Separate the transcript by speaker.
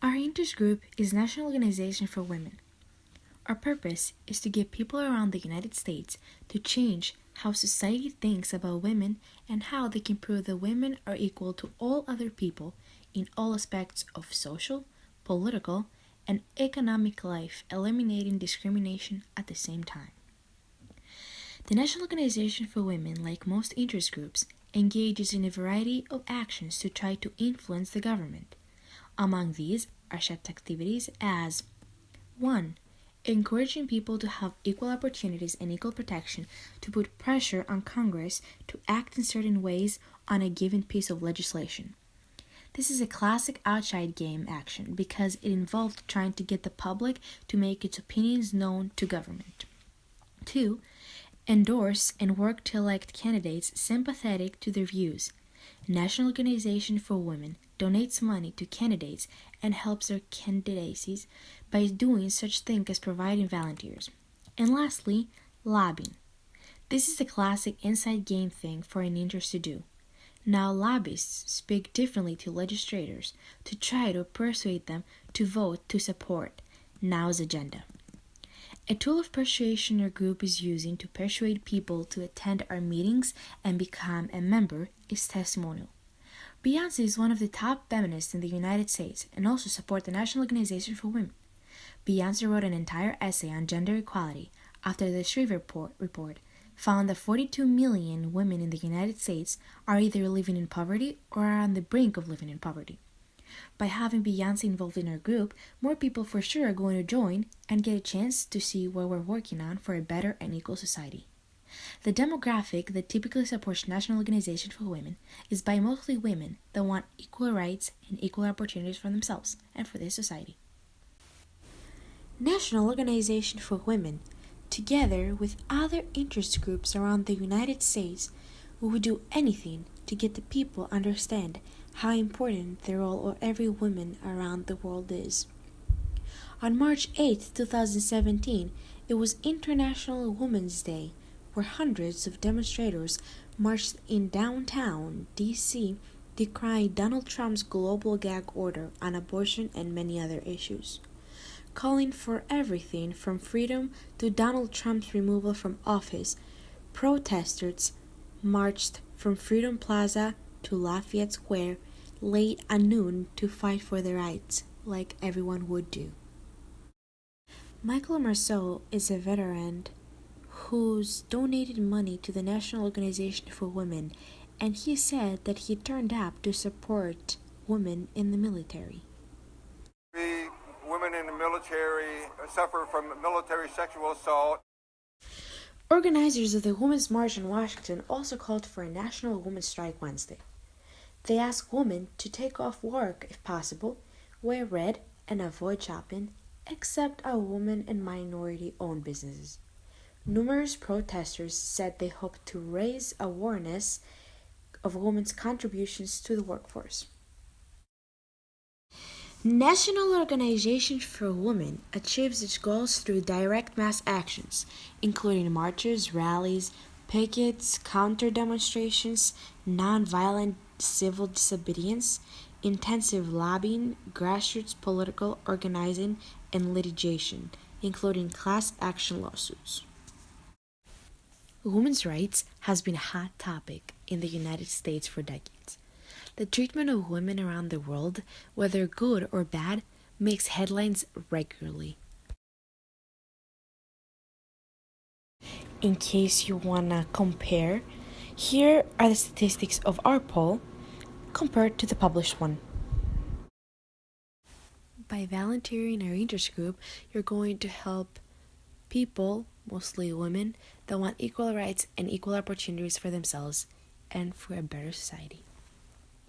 Speaker 1: Our interest group is National Organization for Women. Our purpose is to get people around the United States to change how society thinks about women and how they can prove that women are equal to all other people in all aspects of social, political, and economic life, eliminating discrimination at the same time. The National Organization for Women, like most interest groups, engages in a variety of actions to try to influence the government. Among these are such activities as 1. Encouraging people to have equal opportunities and equal protection, to put pressure on Congress to act in certain ways on a given piece of legislation. This is a classic outside game action because it involved trying to get the public to make its opinions known to government. 2. Endorse and work to elect candidates sympathetic to their views. National Organization for Women donates money to candidates and helps their candidacies by doing such things as providing volunteers. And lastly, lobbying. This is the classic inside game thing for an interest to do. Now lobbyists speak differently to legislators to try to persuade them to vote to support now's agenda. A tool of persuasion our group is using to persuade people to attend our meetings and become a member is testimonial. Beyoncé is one of the top feminists in the United States and also supports the National Organization for Women. Beyoncé wrote an entire essay on gender equality after the Shriver report found that 42 million women in the United States are either living in poverty or are on the brink of living in poverty. By having Beyoncé involved in our group, more people for sure are going to join and get a chance to see what we're working on for a better and equal society. The demographic that typically supports National Organization for Women is by mostly women that want equal rights and equal opportunities for themselves and for their society. National Organization for Women, together with other interest groups around the United States, we would do anything to get the people understand how important the role of every woman around the world is. On March 8, 2017, it was International Women's Day, where hundreds of demonstrators marched in downtown D.C. decrying Donald Trump's global gag order on abortion and many other issues, calling for everything from freedom to Donald Trump's removal from office. Protesters marched from Freedom Plaza to Lafayette Square late at noon to fight for their rights, like everyone would do. Michael Marceau is a veteran who's donated money to the National Organization for Women, and he said that he turned up to support women in the military.
Speaker 2: Women in the military suffer from military sexual assault.
Speaker 1: Organizers of the Women's March in Washington also called for a National Women's Strike Wednesday. They asked women to take off work if possible, wear red, and avoid shopping, except at women and minority-owned businesses. Numerous protesters said they hoped to raise awareness of women's contributions to the workforce. National Organization for Women achieves its goals through direct mass actions, including marches, rallies, pickets, counter-demonstrations, non-violent civil disobedience, intensive lobbying, grassroots political organizing, and litigation, including class action lawsuits. Women's rights has been a hot topic in the United States for decades. The treatment of women around the world, whether good or bad, makes headlines regularly. In case you wanna compare, here are the statistics of our poll compared to the published one. By volunteering our interest group, you're going to help people, mostly women, that want equal rights and equal opportunities for themselves and for a better society.